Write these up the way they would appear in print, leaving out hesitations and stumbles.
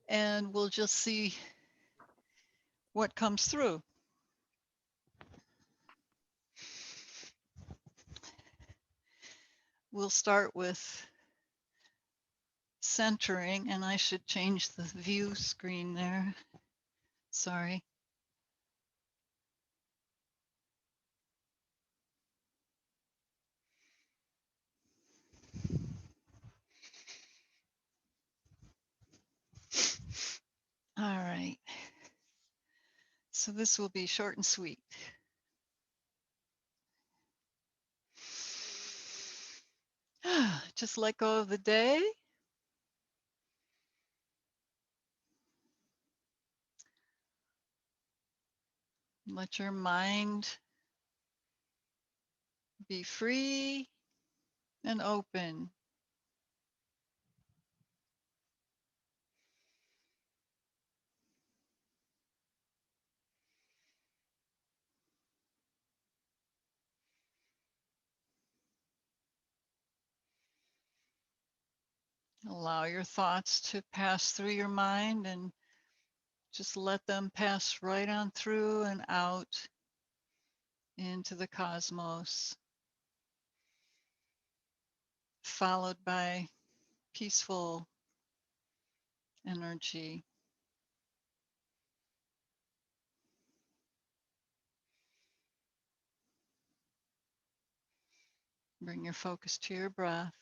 and we'll just see what comes through. We'll start with centering, and I should change the view screen there. Sorry. All right. So this will be short and sweet. Just let go of the day. Let your mind be free and open. Allow your thoughts to pass through your mind and just let them pass right on through and out into the cosmos, followed by peaceful energy. Bring your focus to your breath.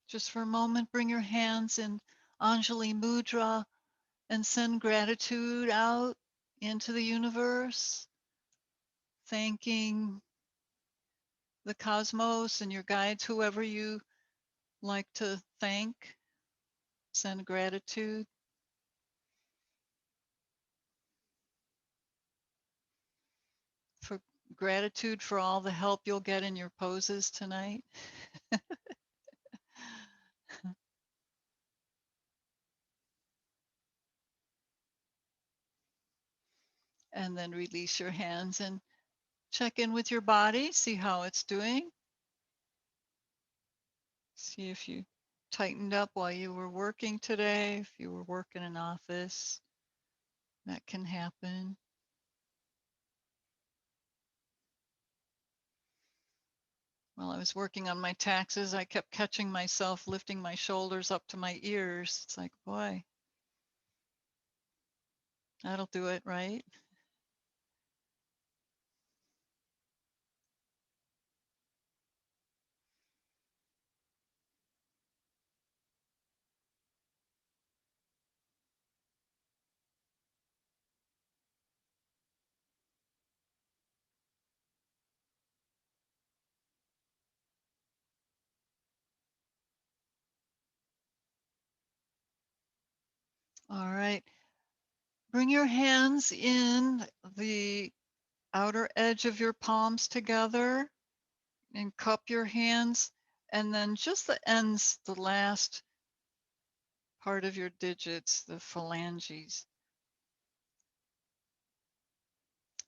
Just for a moment, bring your hands in Anjali Mudra and send gratitude out into the universe, thanking the cosmos and your guides, whoever you like to thank. Send gratitude. For gratitude for all the help you'll get in your poses tonight. And then release your hands and check in with your body, see how it's doing. See if you tightened up while you were working today, if you were working in an office. That can happen. While I was working on my taxes, I kept catching myself lifting my shoulders up to my ears. It's like, boy, that'll do it, right? All right. Bring your hands in the outer edge of your palms together and cup your hands, and then just the ends, the last part of your digits, the phalanges.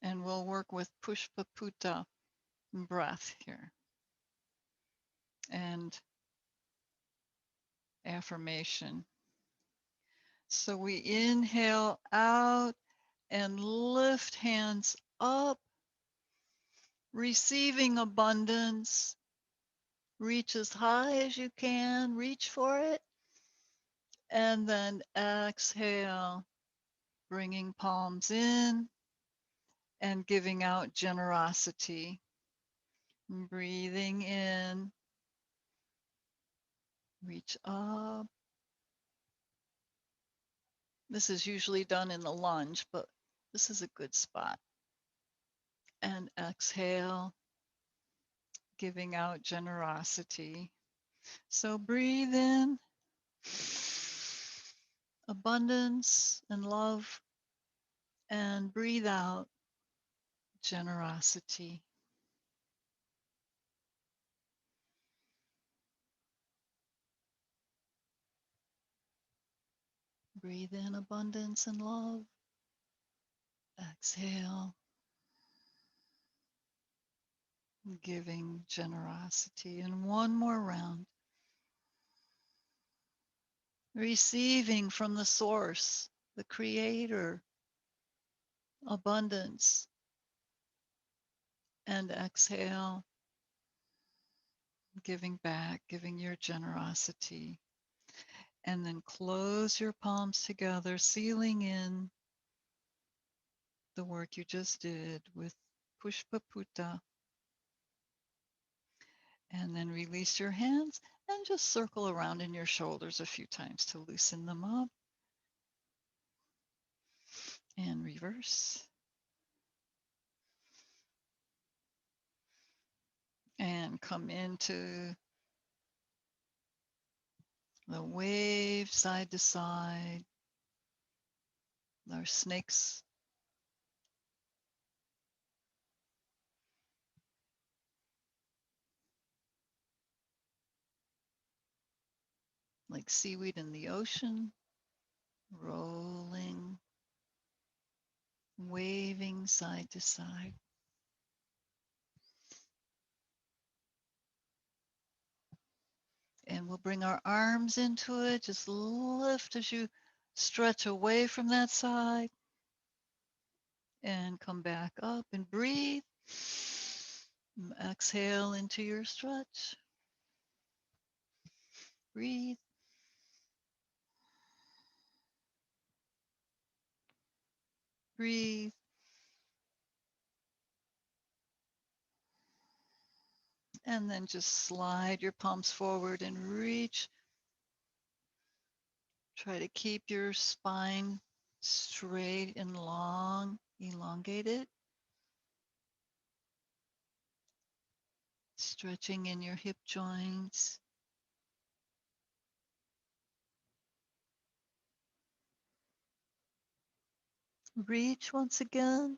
And we'll work with Pushpaputta breath here and affirmation. So we inhale out and lift hands up, receiving abundance. Reach as high as you can, reach for it. And then exhale, bringing palms in and giving out generosity. Breathing in, reach up. This is usually done in the lunge, but this is a good spot. And exhale, giving out generosity. So breathe in abundance and love, and breathe out generosity. Breathe in abundance and love. Exhale giving generosity. And one more round. Receiving from the source, the creator, abundance. And exhale, giving back, giving your generosity. And then close your palms together, sealing in the work you just did with Pushpaputta. And then release your hands and just circle around in your shoulders a few times to loosen them up. And reverse. And come into the wave side to side. Our snakes. Like seaweed in the ocean, rolling, waving side to side. And we'll bring our arms into it. Just lift as you stretch away from that side. And come back up and breathe. Exhale into your stretch. Breathe. Breathe. And then just slide your palms forward and reach. Try to keep your spine straight and long. Elongate it. Stretching in your hip joints. Reach once again.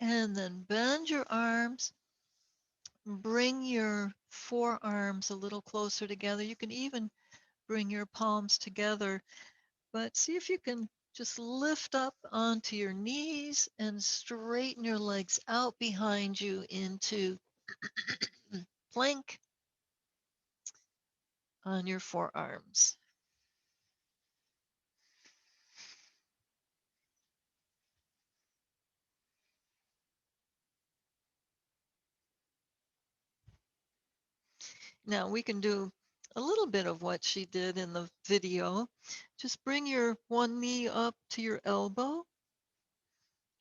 And then bend your arms. Bring your forearms a little closer together. You can even bring your palms together, but see if you can just lift up onto your knees and straighten your legs out behind you into plank on your forearms. Now we can do a little bit of what she did in the video. Just bring your one knee up to your elbow.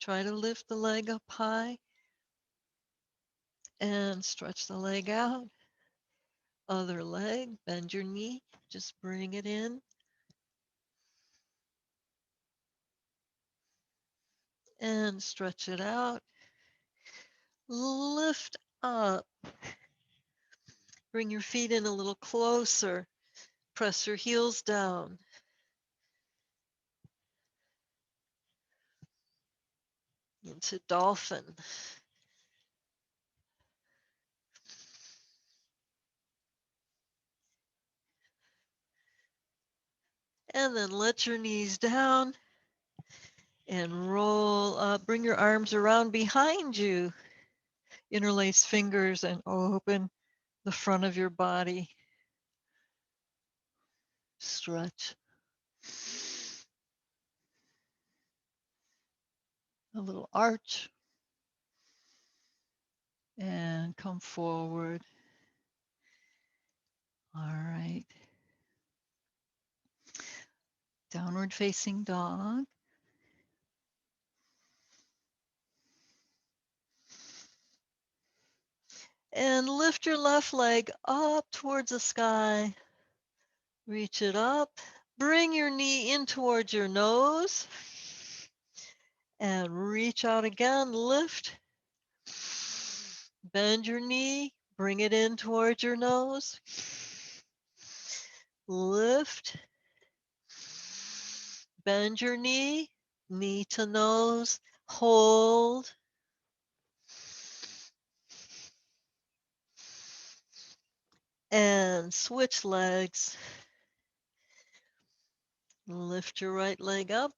Try to lift the leg up high and stretch the leg out. Other leg, bend your knee, just bring it in. And stretch it out. Lift up. Bring your feet in a little closer. Press your heels down. Into dolphin. And then let your knees down and roll up. Bring your arms around behind you. Interlace fingers and open the front of your body. Stretch. A little arch. And come forward. All right. Downward facing dog. And lift your left leg up towards the sky. Reach it up. Bring your knee in towards your nose. And reach out again. Lift. Bend your knee. Bring it in towards your nose. Lift. Bend your knee. Knee to nose. Hold. And switch legs. Lift your right leg up.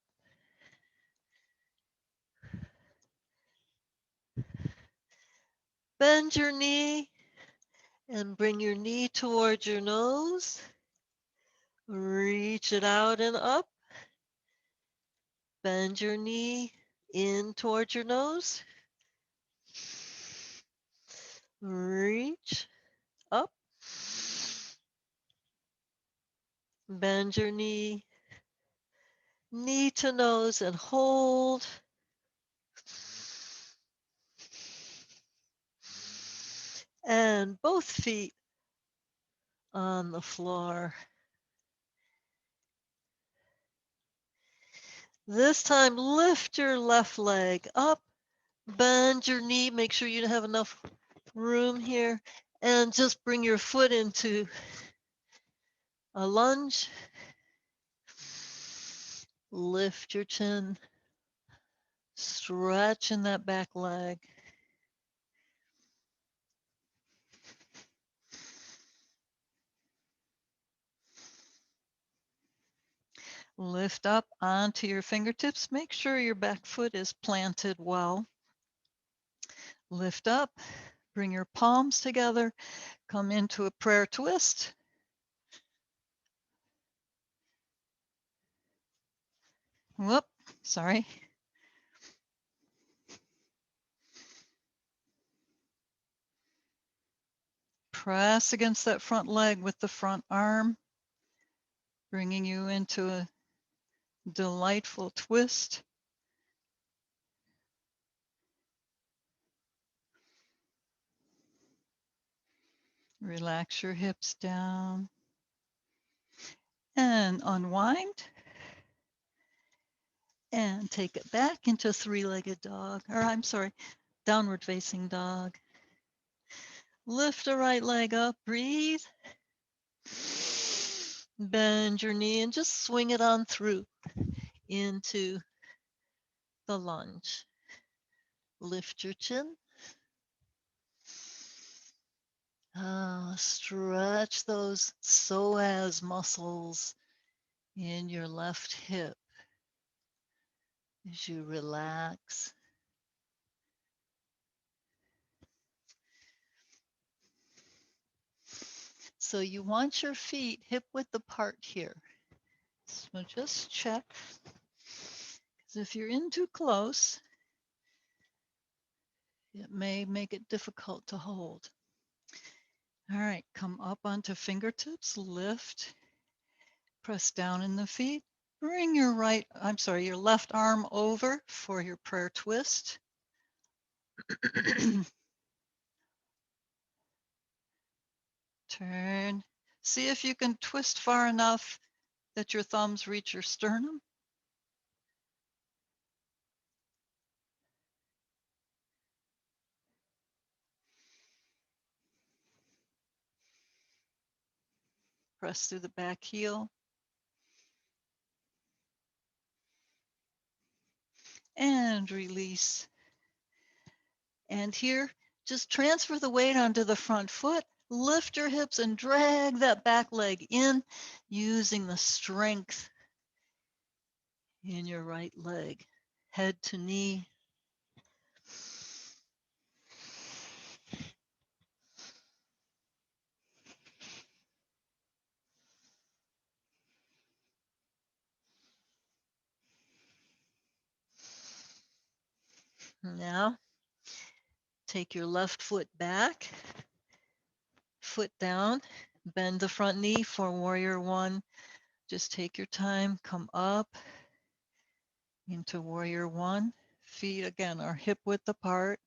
Bend your knee and bring your knee towards your nose. Reach it out and up. Bend your knee in towards your nose. Reach up. Bend your knee to nose and hold. And both feet on the floor. This time, lift your left leg up, bend your knee, make sure you have enough room here, and just bring your foot into a lunge. Lift your chin, stretch in that back leg. Lift up onto your fingertips. Make sure your back foot is planted well. Lift up, bring your palms together, come into a prayer twist. Whoop, sorry. Press against that front leg with the front arm, bringing you into a delightful twist. Relax your hips down and unwind. And take it back into three-legged dog, or I'm sorry, downward facing dog. Lift the right leg up, breathe. Bend your knee and just swing it on through into the lunge. Lift your chin. Stretch those psoas muscles in your left hip as you relax. So you want your feet hip width apart here. So just check, because if you're in too close, it may make it difficult to hold. All right, come up onto fingertips, lift, press down in the feet. Bring your your left arm over for your prayer twist. Turn. See if you can twist far enough that your thumbs reach your sternum. Press through the back heel. And release. And here, just transfer the weight onto the front foot. Lift your hips and drag that back leg in using the strength in your right leg. Head to knee. Now, take your left foot back, foot down, bend the front knee for warrior one. Just take your time, come up into warrior one. Feet again are hip width apart.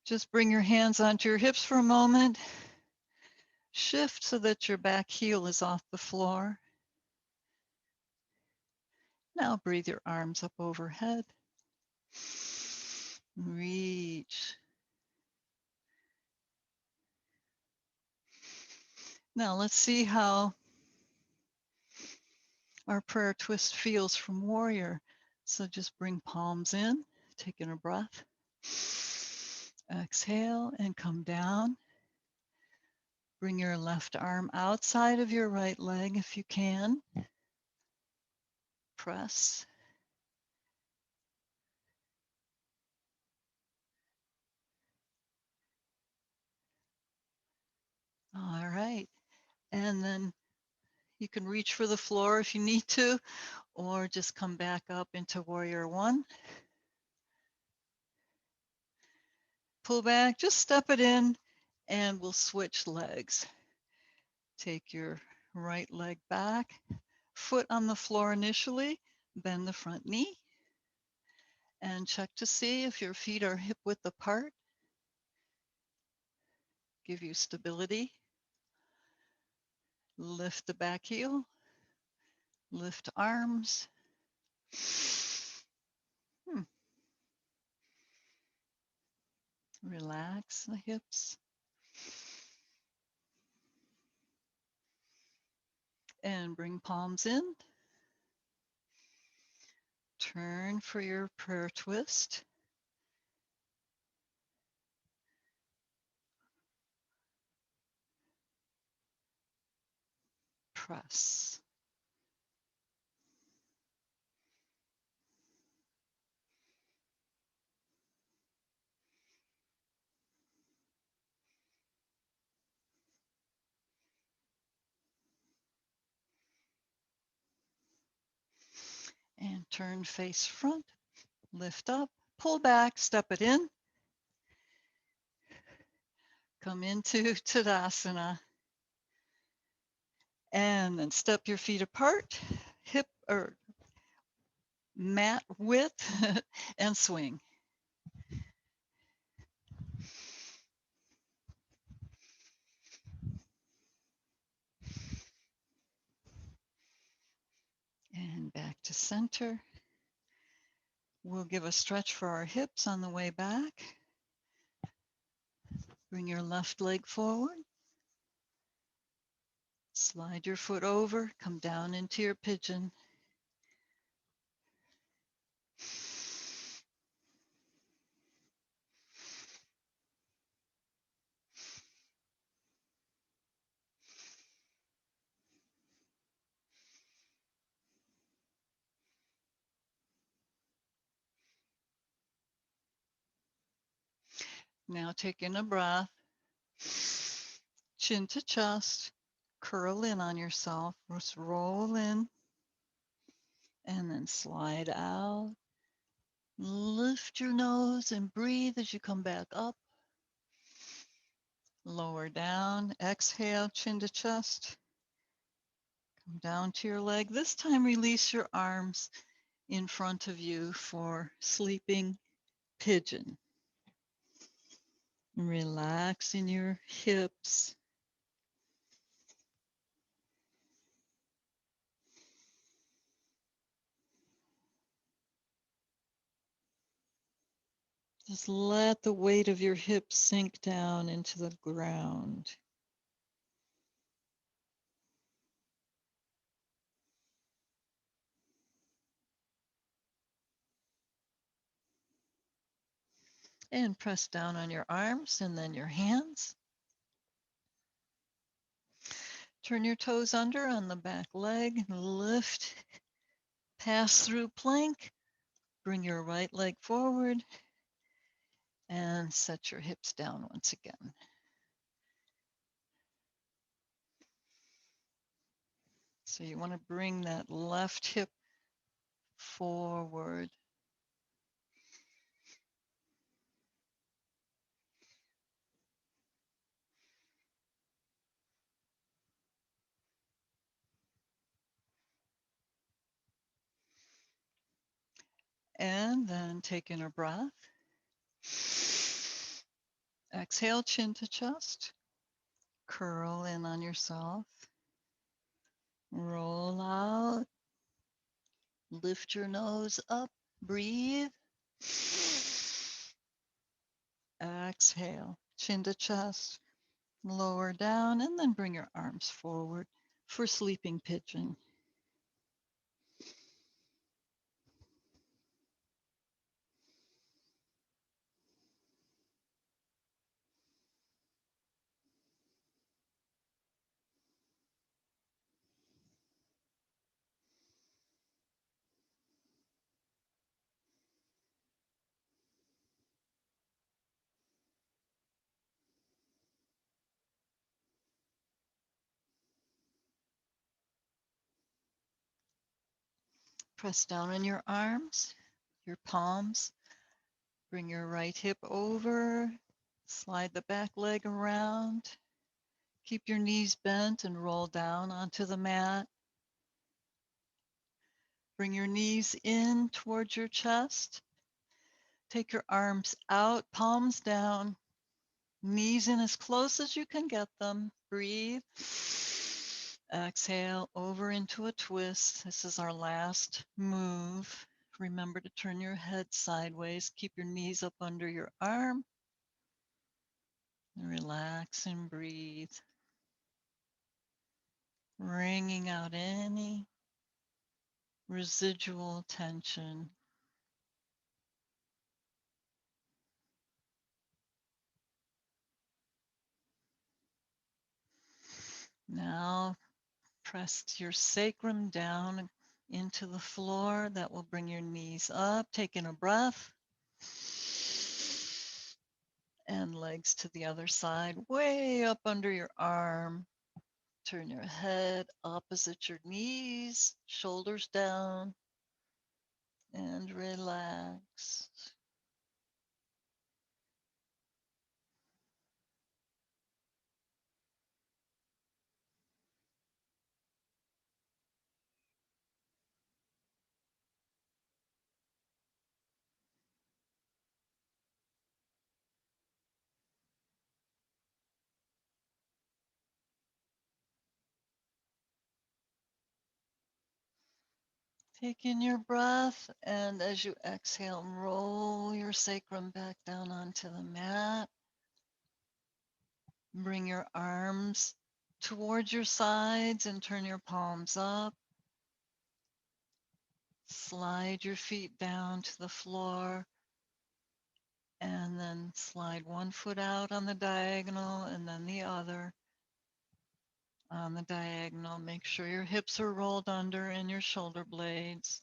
Just bring your hands onto your hips for a moment. Shift so that your back heel is off the floor. Now breathe your arms up overhead. Reach. Now let's see how our prayer twist feels from warrior. So just bring palms in, taking a breath. Exhale and come down. Bring your left arm outside of your right leg if you can. Press. All right. And then you can reach for the floor if you need to, or just come back up into warrior one. Pull back, just step it in, and we'll switch legs. Take your right leg back, foot on the floor initially, bend the front knee, and check to see if your feet are hip width apart. Give you stability. Lift the back heel, lift arms. Relax the hips. And bring palms in. Turn for your prayer twist. Press. And turn face front. Lift up, pull back, step it in. Come into Tadasana. And then step your feet apart, hip or mat width, and swing. And back to center. We'll give a stretch for our hips on the way back. Bring your left leg forward. Slide your foot over, come down into your pigeon. Now take in a breath. Chin to chest. Curl in on yourself. Just roll in. And then slide out. Lift your nose and breathe as you come back up. Lower down. Exhale, chin to chest. Come down to your leg. This time release your arms in front of you for sleeping pigeon. Relaxing your hips. Just let the weight of your hips sink down into the ground. And press down on your arms and then your hands. Turn your toes under on the back leg. Lift. Pass through plank. Bring your right leg forward. And set your hips down once again. So you want to bring that left hip forward. And then take in a breath. Exhale, chin to chest. Curl in on yourself. Roll out. Lift your nose up. Breathe. Exhale, chin to chest. Lower down and then bring your arms forward for sleeping pigeon. Press down on your arms, your palms. Bring your right hip over. Slide the back leg around. Keep your knees bent and roll down onto the mat. Bring your knees in towards your chest. Take your arms out, palms down, knees in as close as you can get them. Breathe. Exhale over into a twist. This is our last move. Remember to turn your head sideways. Keep your knees up under your arm. Relax and breathe. Wringing out any residual tension. Now press your sacrum down into the floor. That will bring your knees up. Taking a breath. And legs to the other side, way up under your arm. Turn your head opposite your knees, shoulders down, and relax. Take in your breath, and as you exhale, roll your sacrum back down onto the mat. Bring your arms towards your sides and turn your palms up. Slide your feet down to the floor, and then slide one foot out on the diagonal and then the other on the diagonal. Make sure your hips are rolled under and your shoulder blades.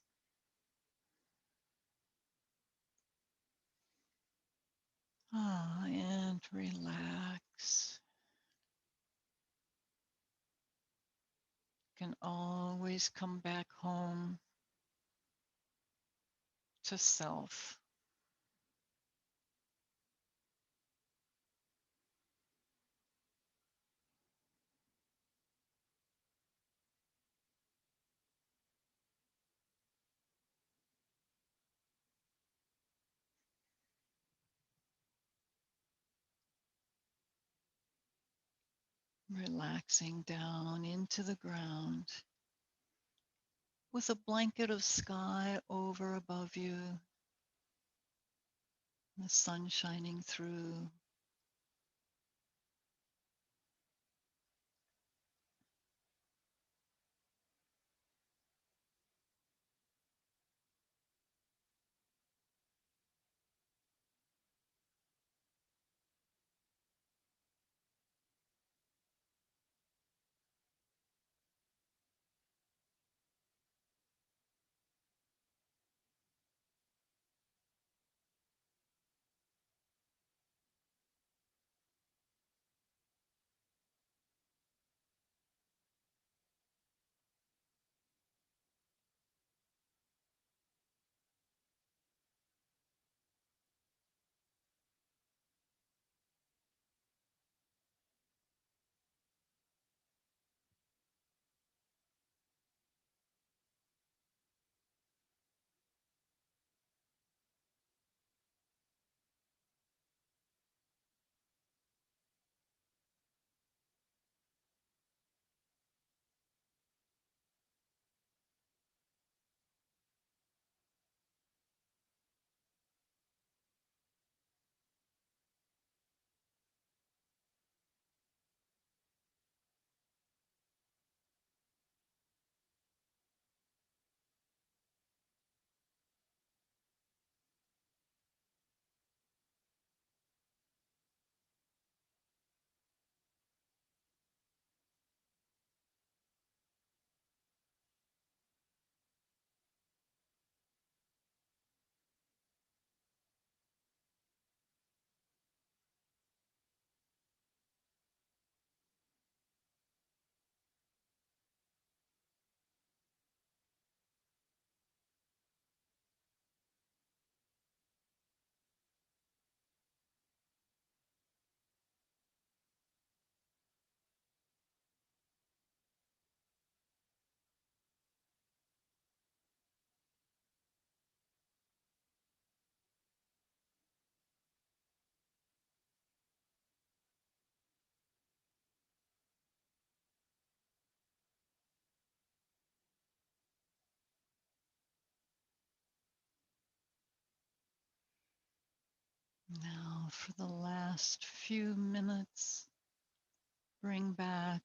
And relax. You can always come back home to self. Relaxing down into the ground with a blanket of sky over above you, the sun shining through. Now, for the last few minutes, bring back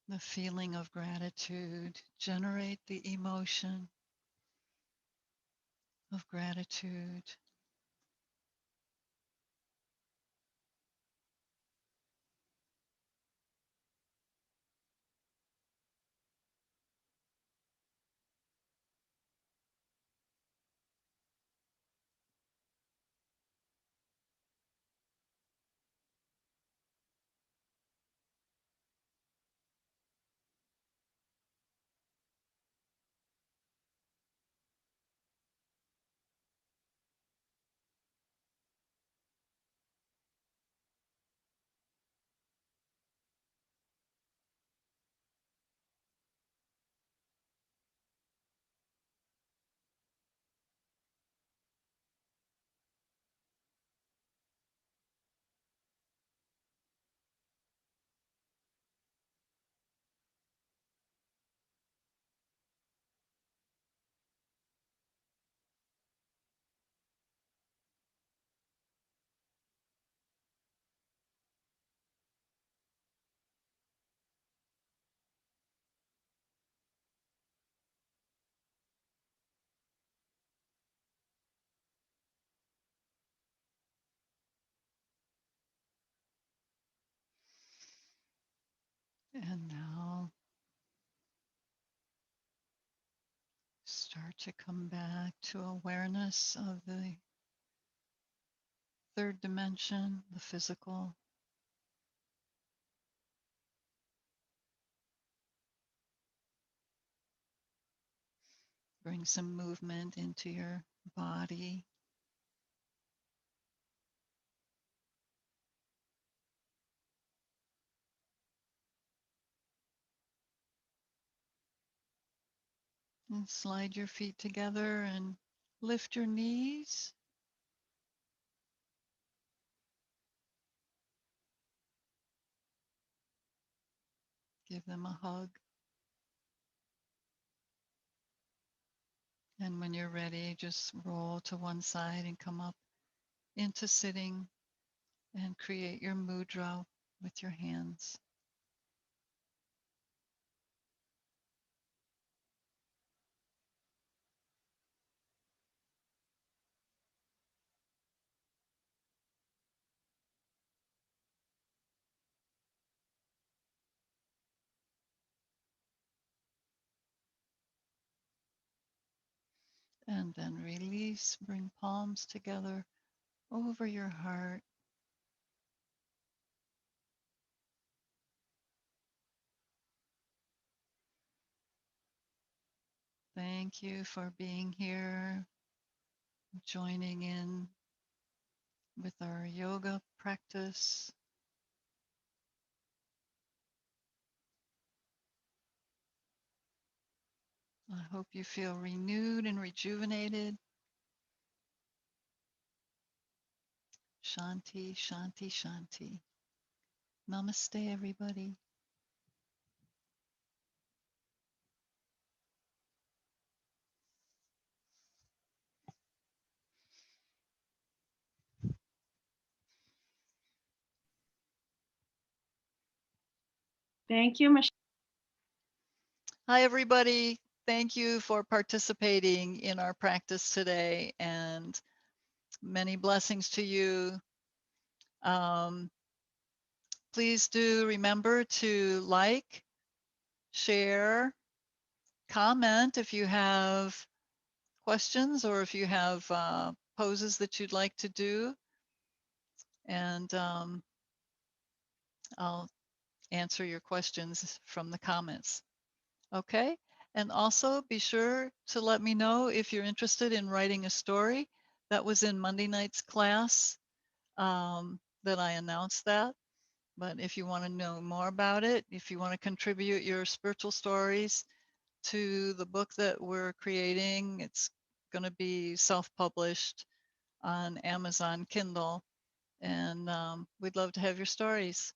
the feeling of gratitude. Generate the emotion of gratitude. And now start to come back to awareness of the third dimension, the physical. Bring some movement into your body. And slide your feet together and lift your knees. Give them a hug. And when you're ready, just roll to one side and come up into sitting and create your mudra with your hands. And then release, bring palms together over your heart. Thank you for being here, joining in with our yoga practice. I hope you feel renewed and rejuvenated. Shanti, Shanti, Shanti. Namaste, everybody. Thank you, Michelle. Hi, everybody. Thank you for participating in our practice today, and many blessings to you. Please do remember to like, share, comment if you have questions or if you have poses that you'd like to do, and I'll answer your questions from the comments. Okay. And also be sure to let me know if you're interested in writing a story. That was in Monday night's class that I announced that. But if you want to know more about it, if you want to contribute your spiritual stories to the book that we're creating, it's going to be self-published on Amazon Kindle. And we'd love to have your stories.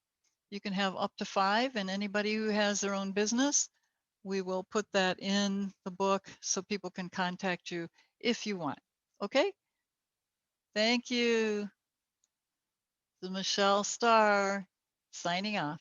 You can have up to 5, and anybody who has their own business, we will put that in the book so people can contact you if you want. Okay? Thank you. This is Michelle Starr signing off.